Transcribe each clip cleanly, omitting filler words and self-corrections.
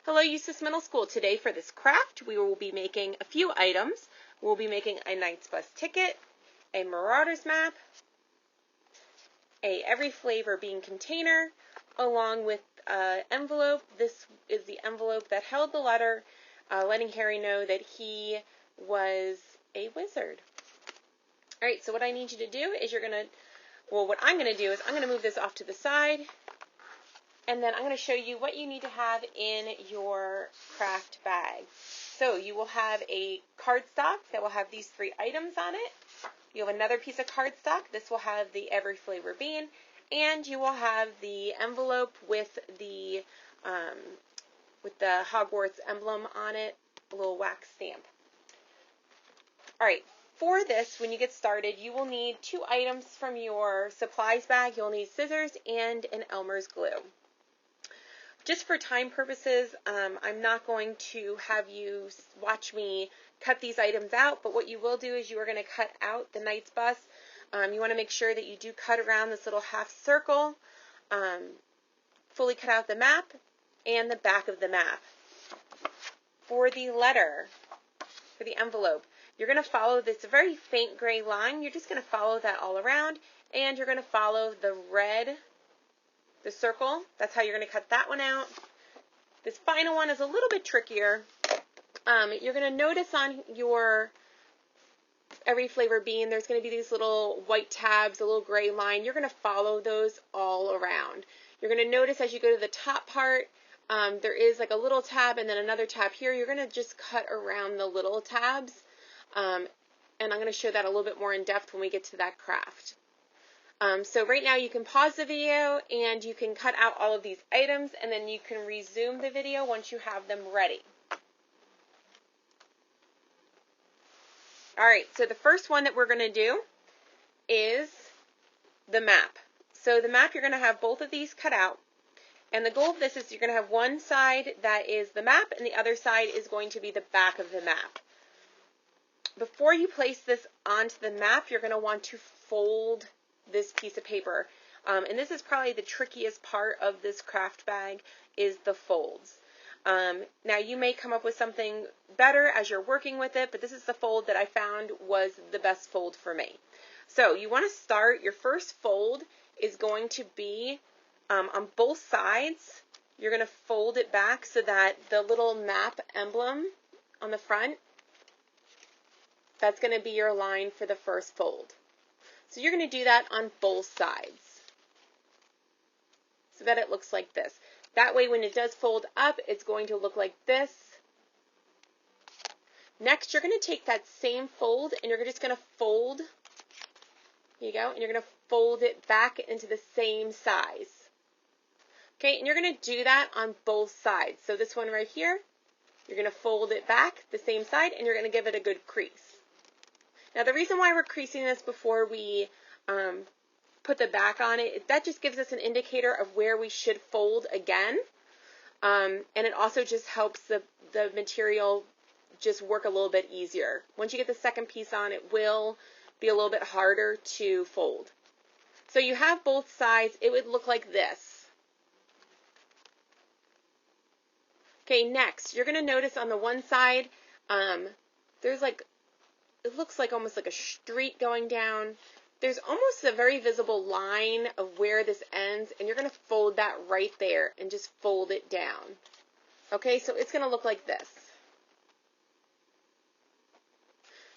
Hello, Eustis Middle School. Today for this craft, we will be making a few items. We'll be making a Knight's Bus ticket, a Marauder's map, a every flavor bean container, along with envelope. This is the envelope that held the letter, letting Harry know that he was a wizard. All right, so what I need you to do is what I'm going to do is I'm going to move this off to the side, and then I'm going to show you what you need to have in your craft bag. So you will have a cardstock that will have these 3 items on it. You have another piece of cardstock. This will have the every flavor bean, and you will have the envelope with the Hogwarts emblem on it, a little wax stamp. All right. For this, when you get started, you will need 2 items from your supplies bag. You'll need scissors and an Elmer's glue. Just for time purposes, I'm not going to have you watch me cut these items out, but what you will do is you are going to cut out the Knight's Bus. You want to make sure that you do cut around this little half circle, fully cut out the map and the back of the map. For the letter, for the envelope, you're going to follow this very faint gray line. You're just going to follow that all around, and you're going to follow the red, the circle. That's how you're going to cut that one out. This final one is a little bit trickier. You're going to notice on your every flavor bean, there's going to be these little white tabs, a little gray line. You're going to follow those all around. You're going to notice as you go to the top part, there is like a little tab and then another tab here. You're going to just cut around the little tabs. And I'm going to show that a little bit more in depth when we get to that craft. So right now you can pause the video and you can cut out all of these items, and then you can resume the video once you have them ready. Alright, so the first one that we're going to do is the map. So the map, you're going to have both of these cut out. And the goal of this is you're going to have one side that is the map and the other side is going to be the back of the map. Before you place this onto the map, you're going to want to fold this piece of paper. And this is probably the trickiest part of this craft bag, is the folds. Now you may come up with something better as you're working with it, but this is the fold that I found was the best fold for me. So you want to start, your first fold is going to be on both sides. You're going to fold it back so that the little map emblem on the front, that's going to be your line for the first fold. So you're going to do that on both sides so that it looks like this. That way when it does fold up, it's going to look like this. Next, you're going to take that same fold and you're just going to fold, here you go, and you're going to fold it back into the same size. Okay, and you're going to do that on both sides. So this one right here, you're going to fold it back the same side and you're going to give it a good crease. Now the reason why we're creasing this before we put the back on it, that just gives us an indicator of where we should fold again. And it also just helps the material just work a little bit easier. Once you get the second piece on, it will be a little bit harder to fold. So you have both sides. It would look like this. Okay, next, you're going to notice on the one side, there's like, it looks like almost like a street going down. There's almost a very visible line of where this ends, and you're going to fold that right there and just fold it down. Okay, so it's going to look like this.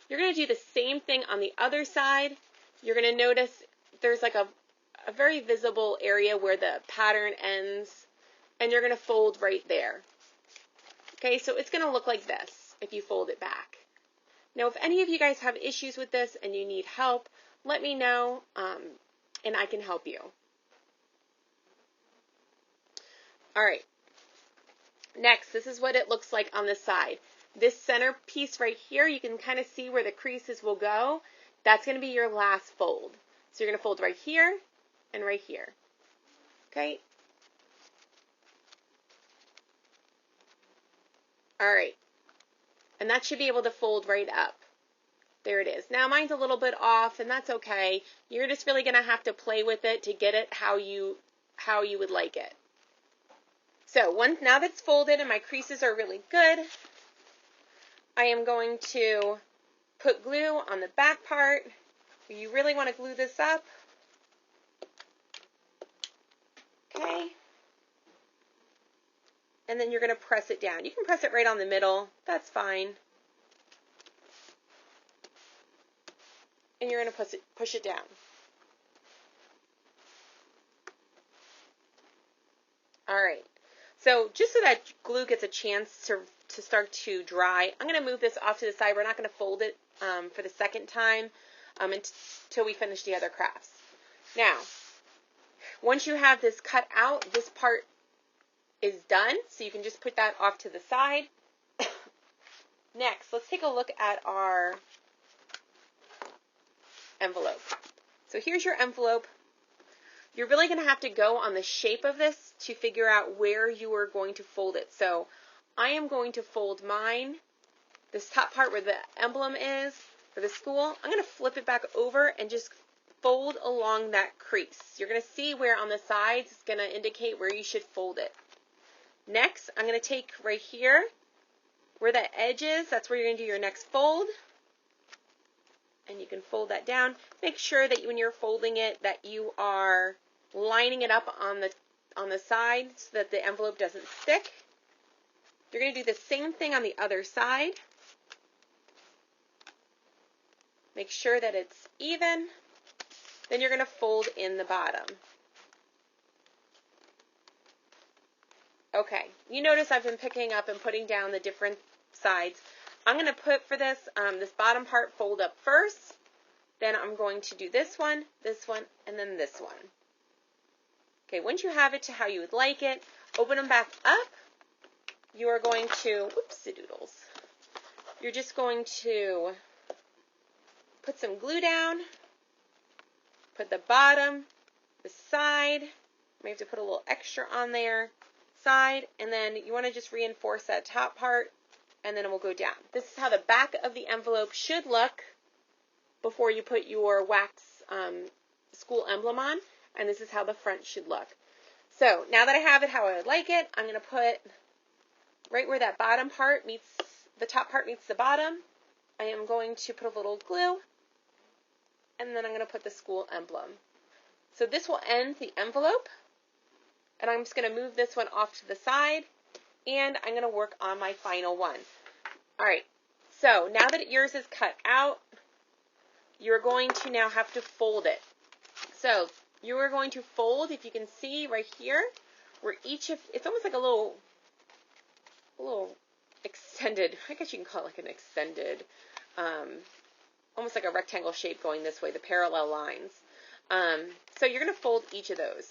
You're going to do the same thing on the other side. You're going to notice there's like a very visible area where the pattern ends, and you're going to fold right there. Okay, so it's going to look like this if you fold it back. Now, if any of you guys have issues with this and you need help, let me know, and I can help you. All right. Next, this is what it looks like on the side. This center piece right here, you can kind of see where the creases will go. That's going to be your last fold. So you're going to fold right here and right here. Okay? All right. And that should be able to fold right up. There it is. Now mine's a little bit off, and that's okay. You're just really going to have to play with it to get it how you would like it. So now that's folded and my creases are really good, I am going to put glue on the back part. You really want to glue this up. Okay. And then you're going to press it down. You can press it right on the middle. That's fine. And you're going to push it down. All right. So just so that glue gets a chance to start to dry, I'm going to move this off to the side. We're not going to fold it for the second time until we finish the other crafts. Now, once you have this cut out, this part is done, so you can just put that off to the side. Next, let's take a look at our envelope. So here's your envelope. You're really going to have to go on the shape of this to figure out where you are going to fold it. So I am going to fold mine, this top part where the emblem is for the school. I'm going to flip it back over and just fold along that crease. You're going to see where on the sides it's going to indicate where you should fold it. Next, I'm going to take right here where that edge is. That's where you're going to do your next fold. And you can fold that down. Make sure that when you're folding it that you are lining it up on the side so that the envelope doesn't stick. You're going to do the same thing on the other side. Make sure that it's even. Then you're going to fold in the bottom. Okay, you notice I've been picking up and putting down the different sides. I'm going to put for this bottom part fold up first. Then I'm going to do this one, and then this one. Okay, once you have it to how you would like it, open them back up. You are going to, whoopsie doodles. You're just going to put some glue down, put the bottom, the side, may have to put a little extra on there, side, and then you want to just reinforce that top part, and then it will go down. This is how the back of the envelope should look before you put your wax school emblem on, and this is how the front should look. So now that I have it how I would like it, I'm going to put right where that bottom part meets, the top part meets the bottom, I am going to put a little glue, and then I'm going to put the school emblem. So this will end the envelope, and I'm just going to move this one off to the side, and I'm going to work on my final one. All right, so now that yours is cut out, you're going to now have to fold it. So you are going to fold, if you can see right here, where each of, it's almost like a little extended, I guess you can call it like an extended, almost like a rectangle shape going this way, the parallel lines. So you're going to fold each of those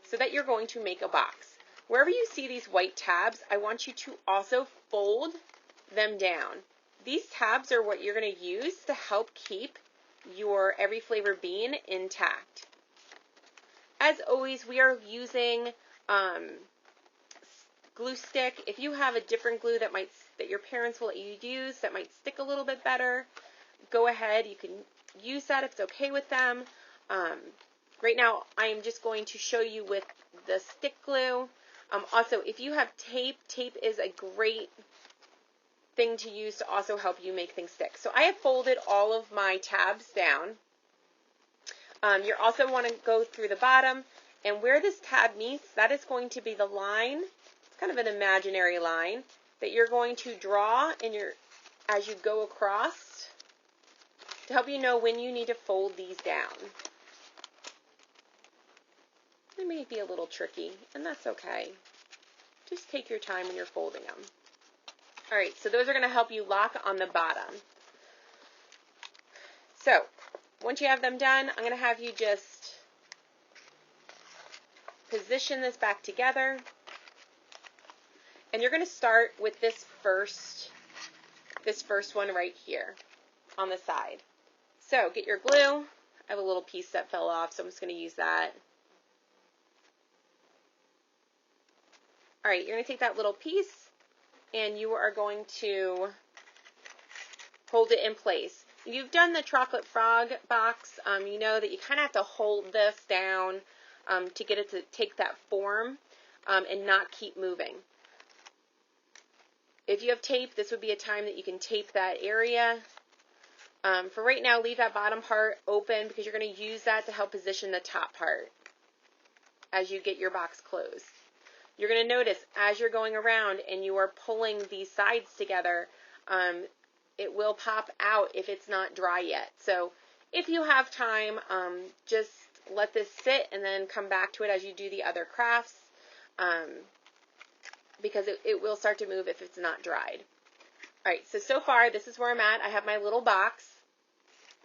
so that you're going to make a box. Wherever you see these white tabs, I want you to also fold them down. These tabs are what you're going to use to help keep your every flavor bean intact. As always, we are using glue stick. If you have a different glue that your parents will let you use that might stick a little bit better, go ahead. You can use that if it's okay with them. Right now, I am just going to show you with the stick glue. Also, if you have tape, tape is a great thing to use to also help you make things stick. So I have folded all of my tabs down. You also want to go through the bottom, and where this tab meets, that is going to be the line. It's kind of an imaginary line that you're going to draw as you go across to help you know when you need to fold these down. It may be a little tricky, and that's okay. Just take your time when you're folding them. All right, so those are going to help you lock on the bottom. So once you have them done, I'm going to have you just position this back together. And you're going to start with this first one right here on the side. So get your glue. I have a little piece that fell off, so I'm just going to use that. All right, you're going to take that little piece, and you are going to hold it in place. If you've done the chocolate frog box, you know that you kind of have to hold this down to get it to take that form. and not keep moving. If you have tape, this would be a time that you can tape that area. For right now, leave that bottom part open because you're going to use that to help position the top part as you get your box closed. You're going to notice as you're going around and you are pulling these sides together, it will pop out if it's not dry yet. So if you have time, just let this sit and then come back to it as you do the other crafts, because it will start to move if it's not dried. Alright, so far this is where I'm at. I have my little box.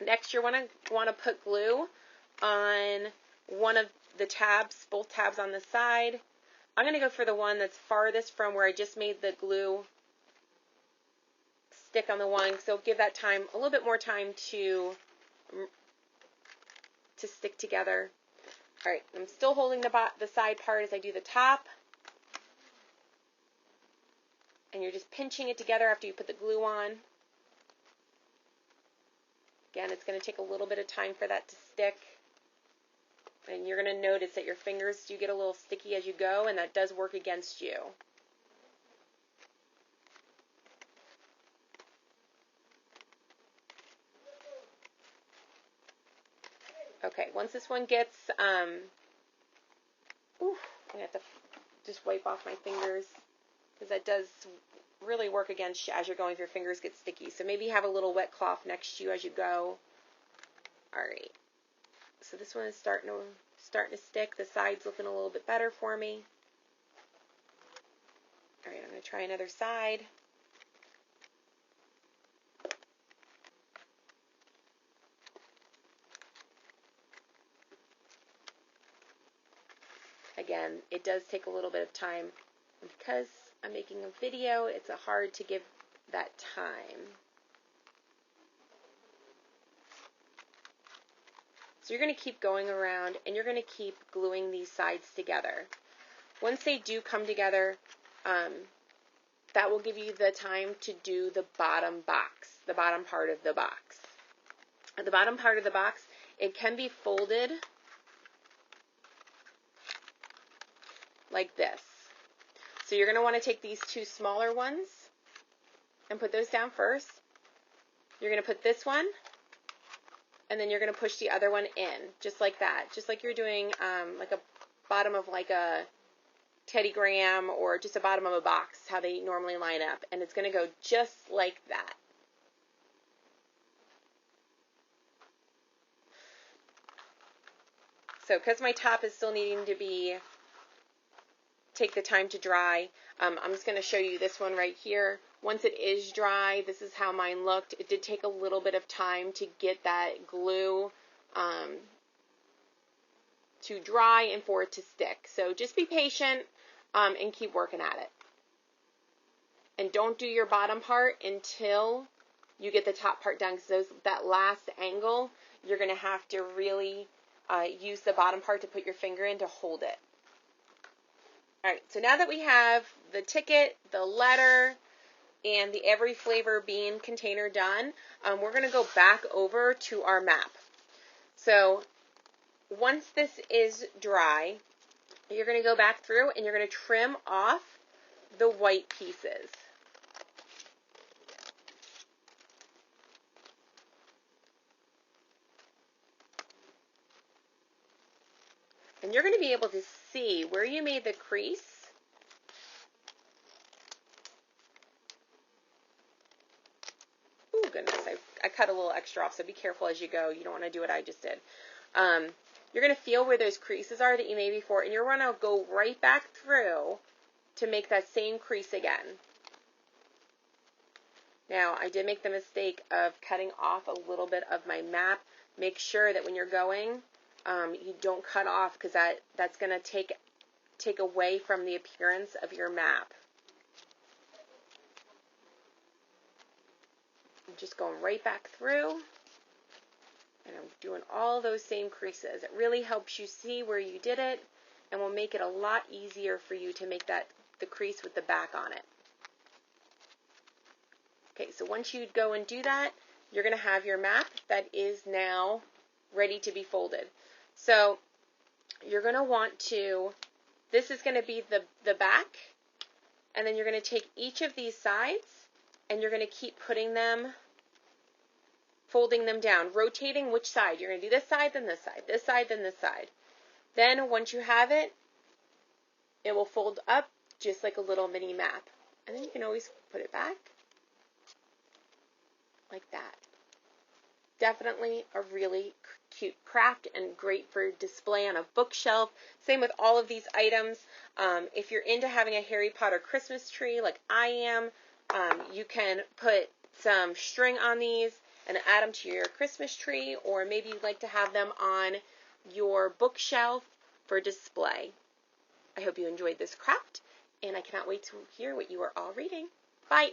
Next you're want to put glue on one of the tabs, both tabs on the side. I'm going to go for the one that's farthest from where I just made the glue stick on the one, so give that time a little bit more time to stick together. Alright, I'm still holding the side part as I do the top. And you're just pinching it together after you put the glue on. Again, it's going to take a little bit of time for that to stick. And you're going to notice that your fingers do get a little sticky as you go, and that does work against you. Okay, once this one gets, I'm going to have to just wipe off my fingers, because that does really work against you as you're going if your fingers get sticky. So maybe have a little wet cloth next to you as you go. Alright, so this one is starting to stick. The side's looking a little bit better for me. Alright, I'm going to try another side. Again, it does take a little bit of time. And because I'm making a video, it's hard to give that time. So you're going to keep going around and you're going to keep gluing these sides together. Once they do come together, that will give you the time to do the bottom box, the bottom part of the box. At the bottom part of the box, it can be folded like this. So you're going to want to take these two smaller ones and put those down first. You're going to put this one, and then you're going to push the other one in, just like that. Just like you're doing like a bottom of like a Teddy Graham or just a bottom of a box, how they normally line up. And it's going to go just like that. So because my top is still needing to take the time to dry, I'm just going to show you this one right here. Once it is dry, this is how mine looked. It did take a little bit of time to get that glue to dry and for it to stick. So just be patient and keep working at it. And don't do your bottom part until you get the top part done, because that last angle, you're going to have to really use the bottom part to put your finger in to hold it. Alright, so now that we have the ticket, the letter, and the every flavor bean container done, we're going to go back over to our map. So once this is dry, you're going to go back through and you're going to trim off the white pieces. And you're going to be able to see where you made the crease. Oh goodness, I cut a little extra off, so be careful as you go. You don't want to do what I just did. You're going to feel where those creases are that you made before, and you're going to go right back through to make that same crease again. Now, I did make the mistake of cutting off a little bit of my map. Make sure that when you're going, you don't cut off, because that's going to take away from the appearance of your map. I'm just going right back through, and I'm doing all those same creases. It really helps you see where you did it, and will make it a lot easier for you to make the crease with the back on it. Okay, so once you go and do that, you're going to have your map that is now ready to be folded. So you're going to want to, this is going to be the back, and then you're going to take each of these sides, and you're going to keep putting them, folding them down, rotating which side. You're going to do this side, then this side, this side, then this side. Then once you have it, it will fold up just like a little mini map. And then you can always put it back like that. Definitely a really cute craft and great for display on a bookshelf. Same with all of these items. If you're into having a Harry Potter Christmas tree like I am, you can put some string on these and add them to your Christmas tree, or maybe you'd like to have them on your bookshelf for display. I hope you enjoyed this craft, and I cannot wait to hear what you are all reading. Bye!